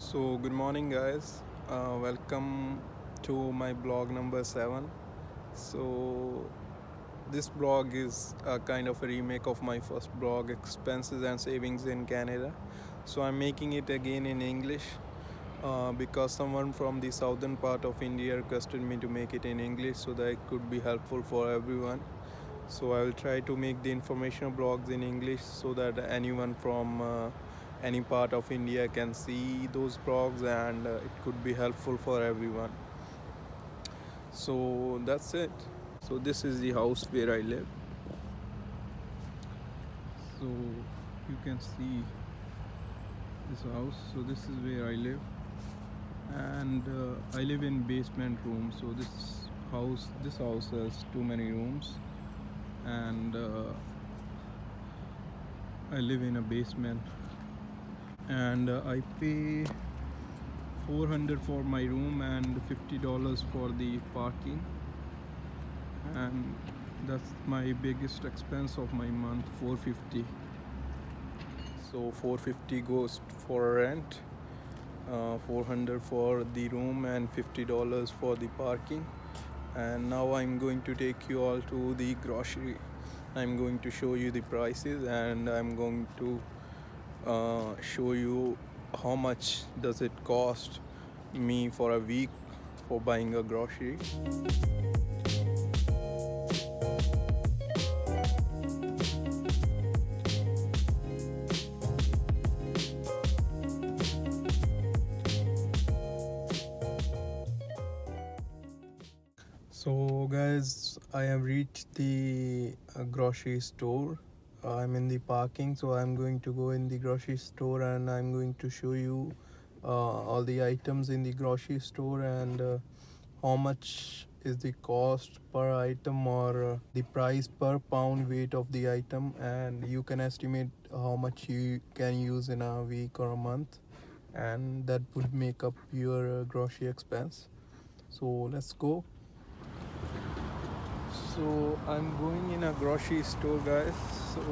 So, good morning, guys. Welcome to my blog number 7. So, this blog is a kind of a remake of my first blog, Expenses and Savings in Canada. So, I'm making it again in English because someone from the southern part of India requested me to make it in English so that it could be helpful for everyone. So I will try to make the informational blogs in English so that anyone from any part of India can see those blogs and it could be helpful for everyone. So that's it. So this is the house where I live. So you can see this house. So this is where I live, and I live in basement room. So this house has too many rooms, and I live in a basement, and I pay 400 for my room and $50 for the parking, and that's my biggest expense of my month, 450. So 450 goes for rent, 400 for the room and $50 for the parking. And now I'm going to take you all to the grocery. I'm going to show you the prices, and I'm going to show you how much does it cost me for a week for buying a grocery. So guys, I have reached the grocery store. I'm in the parking, so I'm going to go in the grocery store and I'm going to show you all the items in the grocery store, and how much is the cost per item, or the price per pound weight of the item, and you can estimate how much you can use in a week or a month, and that would make up your grocery expense. So let's go. So I'm going in a grocery store, guys. So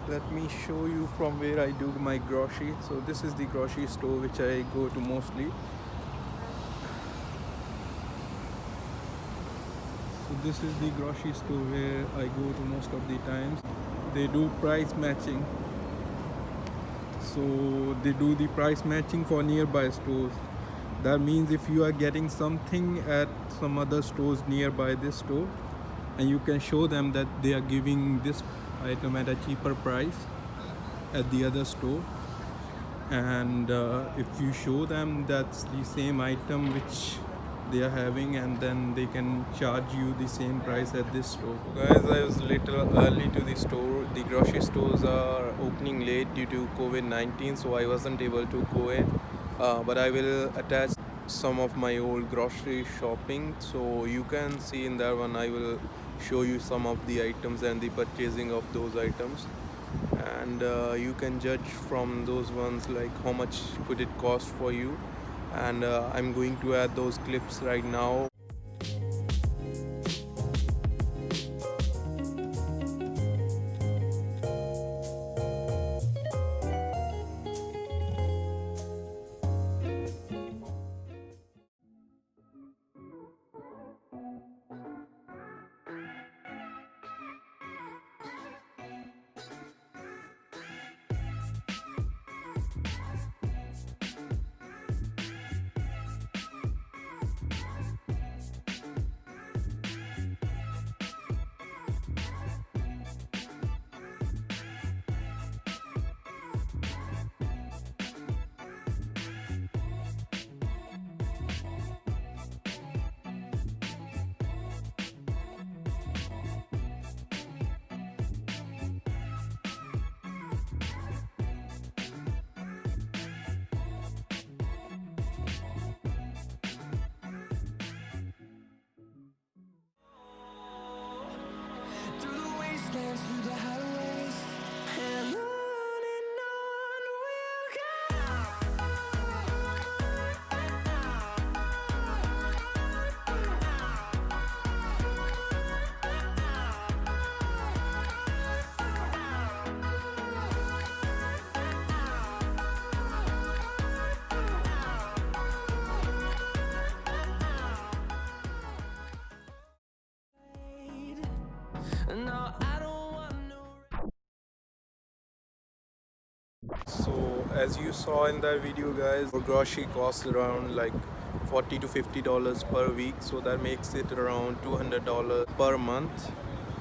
let me show you from where I do my grocery. So this is the grocery store which I go to mostly. So this is the grocery store where I go to most of the times. They do price matching. So they do the price matching for nearby stores. That means if you are getting something at some other stores nearby this store, and you can show them that they are giving this item at a cheaper price at the other store, and if you show them that's the same item which they are having, and then they can charge you the same price at this store. So guys, I was little early to the store. The grocery stores are opening late due to COVID-19, so I wasn't able to go in, but I will attach some of my old grocery shopping, so you can see in that one. I will show you some of the items and the purchasing of those items, and you can judge from those ones like how much could it cost for you, and I'm going to add those clips right now. Through the highways, and on we'll go. So as you saw in that video, guys, our grocery costs around like $40 to $50 per week, so that makes it around $200 per month.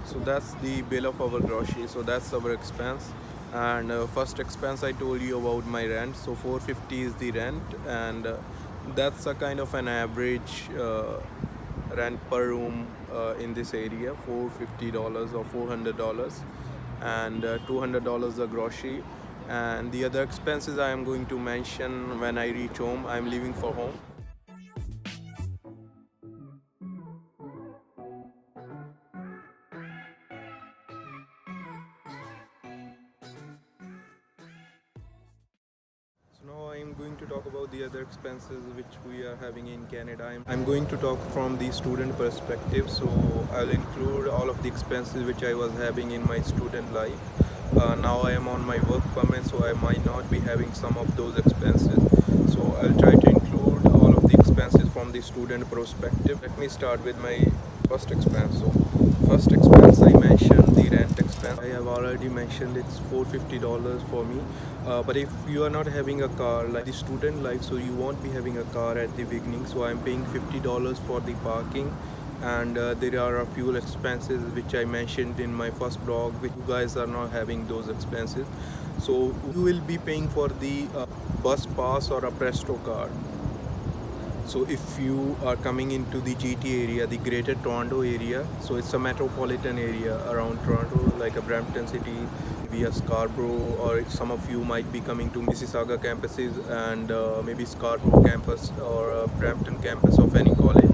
So that's the bill of our grocery, so that's our expense. And first expense I told you about my rent, so 450 is the rent, and that's a kind of an average rent per room in this area, $450 or $400, and $200 the grocery. And the other expenses I am going to mention when I reach home. I'm leaving for home. So now I'm going to talk about the other expenses which we are having in Canada. I'm going to talk from the student perspective. So I'll include all of the expenses which I was having in my student life. Now I am on my work permit, so I might not be having some of those expenses. So I'll try to include all of the expenses from the student perspective. Let me start with my first expense. So first expense I mentioned the rent expense. I have already mentioned it's $450 for me. But if you are not having a car like the student life, so you won't be having a car at the beginning. So I'm paying $50 for the parking, and there are a fuel expenses which I mentioned in my first blog, which you guys are not having those expenses. So you will be paying for the bus pass or a Presto card. So if you are coming into the GT area, the Greater Toronto area, so it's a metropolitan area around Toronto, like a Brampton City, via Scarborough, or some of you might be coming to Mississauga campuses, and maybe Scarborough campus or Brampton campus of any college.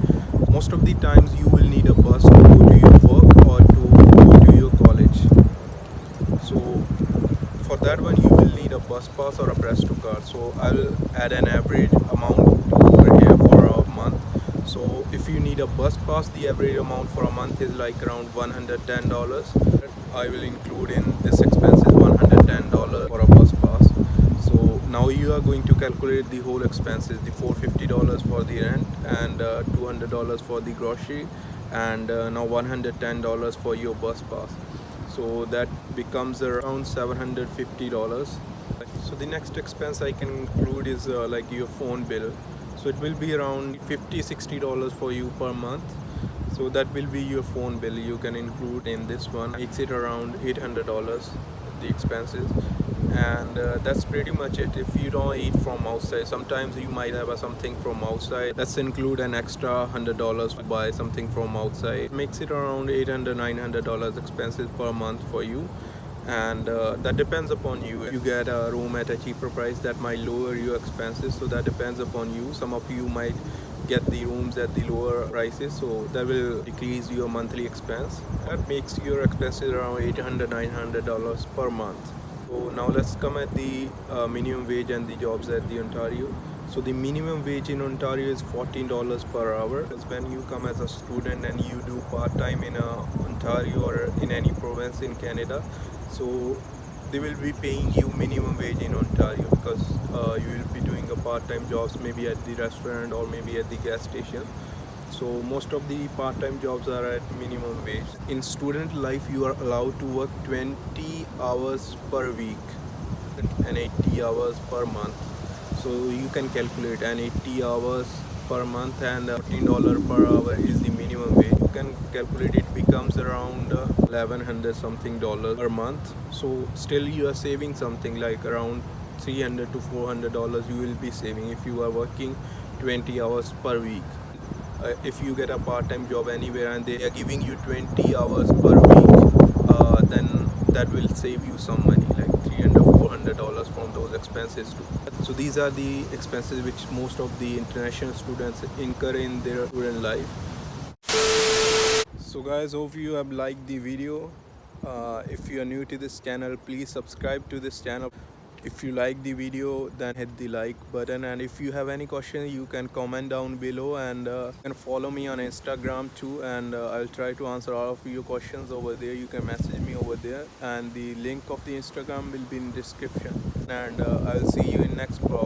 Most of the times you will need a bus to go to your work or to go to your college. So for that one you will need a bus pass or a Presto card. So I'll add an average amount over here for a month. So if you need a bus pass, the average amount for a month is like around $110. I will include in this expense is $110 for a bus pass. So now you are going to calculate the whole expenses, the $450 for the rent, and $200 for the grocery, and now $110 for your bus pass. So that becomes around $750. So the next expense I can include is like your phone bill. So it will be around $50-$60 for you per month. So that will be your phone bill. You can include in this one. Makes it around $800, the expenses. And that's pretty much it. If you don't eat from outside, sometimes you might have something from outside, let's include an extra $100 to buy something from outside. It makes it around $800-$900 expenses per month for you. And that depends upon you. If you get a room at a cheaper price, that might lower your expenses, so that depends upon you. Some of you might get the rooms at the lower prices, so that will decrease your monthly expense. That makes your expenses around $800-$900 per month. So now let's come at the minimum wage and the jobs at the Ontario. So the minimum wage in Ontario is $14 per hour. Because when you come as a student and you do part-time in Ontario or in any province in Canada, so they will be paying you minimum wage in Ontario, because you will be doing a part-time jobs maybe at the restaurant or maybe at the gas station. So most of the part-time jobs are at minimum wage. In student life, you are allowed to work 20 hours per week and 80 hours per month. So you can calculate, and 80 hours per month and $14 per hour is the minimum wage. You can calculate, it becomes around 1100 something dollars per month. So still you are saving something like around $300 to $400 you will be saving if you are working 20 hours per week. If you get a part-time job anywhere and they are giving you 20 hours per week, then that will save you some money, like $300-$400 from those expenses too. So these are the expenses which most of the international students incur in their student life. So guys, hope you have liked the video. If you are new to this channel, please subscribe to this channel. If you like the video, then hit the like button, and if you have any question, you can comment down below, and you can follow me on Instagram too, and I'll try to answer all of your questions over there. You can message me over there, and the link of the Instagram will be in description, and I'll see you in next vlog.